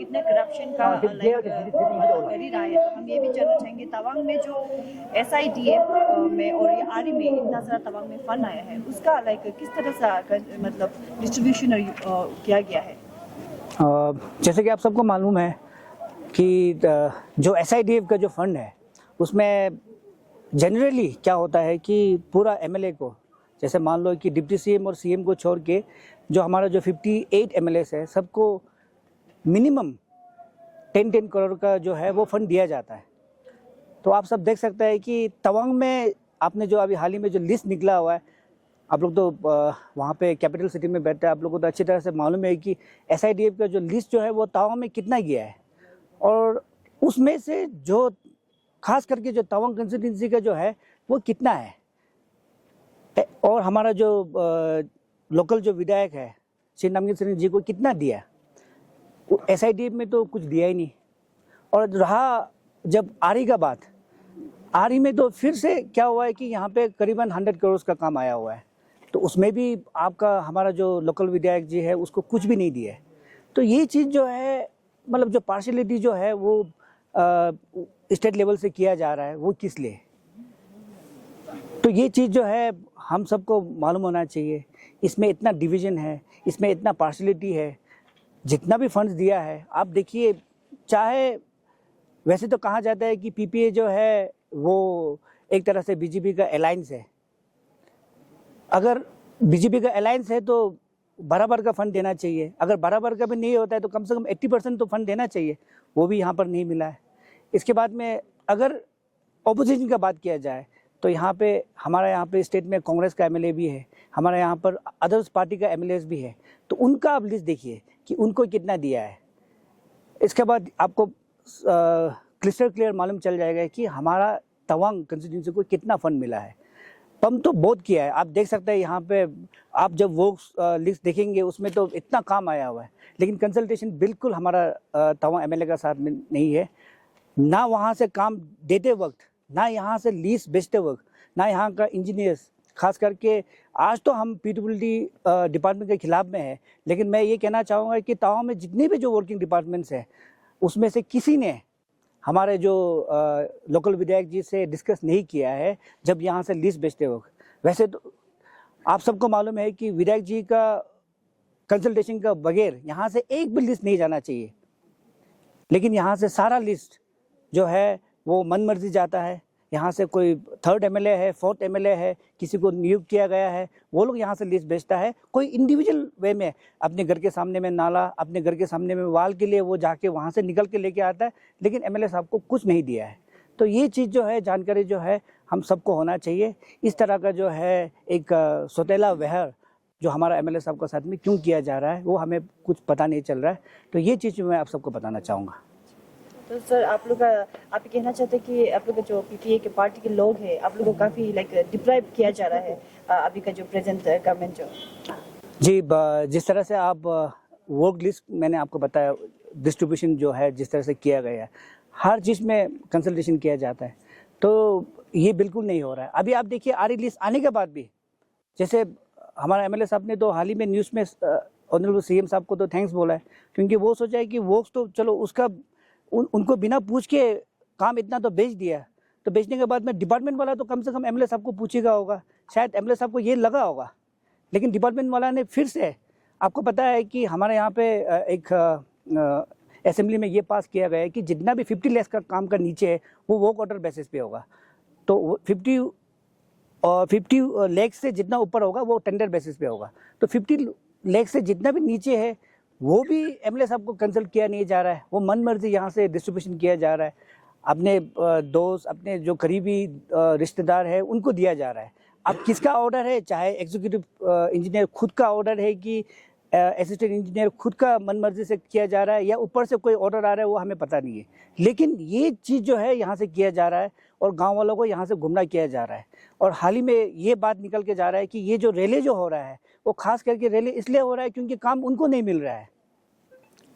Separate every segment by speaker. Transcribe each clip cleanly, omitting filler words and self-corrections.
Speaker 1: इतने करप्शन का कर ही रहा है, तो हम ये भी जानना चाहेंगे तवांग में जो SIDF में और ये आरी में इतना सारा तवांग में फंड आया है, उसका किस तरह से मतलब डिस्ट्रीब्यूशन किया गया है।
Speaker 2: जैसे कि आप सबको मालूम है कि जो SIDF का जो फंड है उसमें जनरली क्या होता है कि पूरा MLA को, जैसे मान लो कि डिप्टी CM और CM को छोड़ के जो हमारा जो 58 MLAs है सबको मिनिमम 10 करोड़ का जो है वो फंड दिया जाता है। तो आप सब देख सकते हैं कि तवांग में आपने जो अभी हाल ही में जो लिस्ट निकला हुआ है, आप लोग तो वहाँ पे कैपिटल सिटी में बैठते हैं, आप लोगों को तो अच्छी तरह से मालूम है कि SIDF का जो लिस्ट जो है वो तवांग में कितना गया है, और उसमें से जो खास करके जो तवांग कंस्टिट्यूंसी का जो है वो कितना है, और हमारा जो लोकल जो विधायक है श्री नामगिन सिंह जी को कितना दिया। SIDF में तो कुछ दिया ही नहीं। और रहा जब आरी का बात, आरी में तो फिर से क्या हुआ है कि यहाँ पे करीबन 100 करोड़ का काम आया हुआ है, तो उसमें भी आपका हमारा जो लोकल विधायक जी है उसको कुछ भी नहीं दिया है। तो ये चीज़ जो है मतलब जो पार्शलिटी जो है वो स्टेट लेवल से किया जा रहा है, वो किस लिए, तो ये चीज़ जो है हम सबको मालूम होना चाहिए। इसमें इतना डिवीज़न है, इसमें इतना पार्शलिटी है, जितना भी फंड्स दिया है आप देखिए, चाहे वैसे तो कहा जाता है कि PPA जो है वो एक तरह से BJP का अलायंस है। अगर BJP का अलायंस है तो बराबर का फंड देना चाहिए, अगर बराबर का भी नहीं होता है तो कम से कम 80% तो फंड देना चाहिए, वो भी यहाँ पर नहीं मिला है। इसके बाद में अगर ऑपोजिशन का बात किया जाए तो यहाँ पे हमारा यहाँ पे स्टेट में कांग्रेस का MLA भी है, हमारे यहाँ पर अदर्स पार्टी का MLAs भी है, तो उनका आप लिस्ट देखिए कि उनको कितना दिया है। इसके बाद आपको क्लिस्टर क्लियर मालूम चल जाएगा कि हमारा तवांग कंस्टिट्यूंसी को कितना फंड मिला है। पम्प तो बहुत किया है, आप देख सकते हैं यहाँ पे, आप जब वो लिस्ट देखेंगे उसमें तो इतना काम आया हुआ है, लेकिन कंसल्टेशन बिल्कुल हमारा तवांग MLA का साथ में नहीं है, ना वहाँ से काम देते वक्त, ना यहाँ से लीज बेचते वक्त, ना यहाँ का इंजीनियर्स। खास करके आज तो हम PWD डिपार्टमेंट के खिलाफ में है, लेकिन मैं ये कहना चाहूँगा कि तवांग में जितने भी जो वर्किंग डिपार्टमेंट्स हैं उसमें से किसी ने हमारे जो लोकल विधायक जी से डिस्कस नहीं किया है जब यहाँ से लीज बेचते वक्त। वैसे तो आप सबको मालूम है कि विधायक जी का कंसल्टेशन का बगैर यहाँ से एक भी लिस्ट नहीं जाना चाहिए, लेकिन यहाँ से सारा लिस्ट जो है वो मन मर्जी जाता है। यहाँ से कोई 3rd MLA है, 4th MLA है, किसी को नियुक्त किया गया है, वो लोग यहाँ से लिस्ट बेचता है। कोई इंडिविजुअल वे में अपने घर के सामने में नाला, अपने घर के सामने में वाल के लिए वो जाके वहाँ से निकल के लेके आता है, लेकिन MLA साहब को कुछ नहीं दिया है। तो ये चीज़ जो है, जानकारी जो है हम सबको होना चाहिए। इस तरह का जो है एक सौतेला व्यवहार जो हमारा MLA साहब के साथ में क्यों किया जा रहा है वो हमें कुछ पता नहीं चल रहा है। तो ये चीज़ मैं आप सबको बताना चाहूँगा।
Speaker 1: तो सर आप ये कहना चाहते हैं कि आप लोग जो PPA के पार्टी के लोग हैं, आप लोगों को काफ़ी डिप्राइव किया जा रहा है अभी का जो प्रेजेंट गवर्नमेंट जो। जी,
Speaker 2: जिस तरह से आप वर्क लिस्ट मैंने आपको बताया, डिस्ट्रीब्यूशन जो है जिस तरह से किया गया है, हर चीज़ में कंसल्टेशन किया जाता है, तो ये बिल्कुल नहीं हो रहा है। अभी आप देखिए आरी लिस्ट आने के बाद भी, जैसे हमारा MLA साहब ने तो हाल ही में न्यूज़ में ऑनरेबल CM साहब को तो थैंक्स बोला है, क्योंकि वो सोचा है कि वर्क्स तो चलो उसका उनको बिना पूछ के काम इतना तो बेच दिया, तो बेचने के बाद में डिपार्टमेंट वाला तो कम से कम MLA साहब को पूछेगा होगा, शायद MLA साहब को ये लगा होगा, लेकिन डिपार्टमेंट वाला ने फिर से, आपको पता है कि हमारे यहाँ पे एक असेंबली में ये पास किया गया है कि जितना भी 50 लाख का काम का नीचे है वो वर्क ऑर्डर बेसिस पे होगा, तो 50 लाख से जितना ऊपर होगा वो टेंडर बेसिस पे होगा। तो 50 लाख से जितना भी नीचे है वो भी MLA साहब को कंसल्ट किया नहीं जा रहा है, वो मन मर्जी यहाँ से डिस्ट्रीब्यूशन किया जा रहा है, अपने दोस्त, अपने जो करीबी रिश्तेदार है उनको दिया जा रहा है। अब किसका ऑर्डर है, चाहे एग्जीक्यूटिव इंजीनियर खुद का ऑर्डर है कि असिस्टेंट इंजीनियर खुद का मन मर्जी से किया जा रहा है, या ऊपर से कोई ऑर्डर आ रहा है, वो हमें पता नहीं है, लेकिन ये चीज़ जो है यहाँ से किया जा रहा है और गांव वालों को यहाँ से गुमराह किया जा रहा है। और हाल ही में ये बात निकल के जा रहा है कि ये जो रेले जो हो रहा है वो खास करके रेले इसलिए हो रहा है क्योंकि काम उनको नहीं मिल रहा है,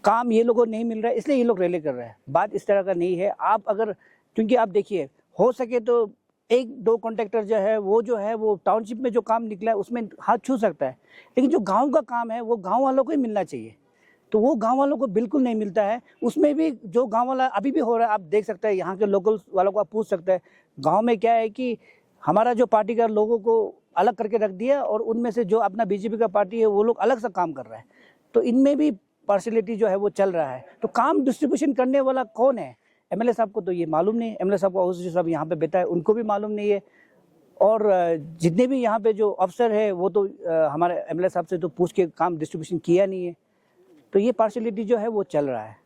Speaker 2: काम ये लोगों को नहीं मिल रहा है, इसलिए ये लोग रेले कर रहे हैं। बात इस तरह का नहीं है। आप अगर, क्योंकि आप देखिए, हो सके तो 1-2 कॉन्ट्रैक्टर जो है वो टाउनशिप में जो काम निकला है उसमें हाथ छू सकता है, लेकिन जो गांव का काम है वो गांव वालों को ही मिलना चाहिए। तो वो गांव वालों को बिल्कुल नहीं मिलता है। उसमें भी जो गांव वाला अभी भी हो रहा है, आप देख सकते हैं, यहाँ के लोकल वालों को आप पूछ सकते हैं। गांव में क्या है कि हमारा जो पार्टी का लोगों को अलग करके रख दिया और उनमें से जो अपना बीजेपी का पार्टी है वो लोग अलग सा काम कर रहा है। तो इनमें भी पार्शलिटी जो है वो चल रहा है। तो काम डिस्ट्रीब्यूशन करने वाला कौन है? एमएलए साहब को तो ये मालूम नहीं है। एमएलए साहब को जो सब यहाँ पे बैठा है उनको भी मालूम नहीं है। और जितने भी यहाँ पे जो अफसर है वो तो हमारे एमएलए साहब से तो पूछ के काम डिस्ट्रीब्यूशन किया नहीं है। तो ये पार्शलिटी जो है वो चल रहा है।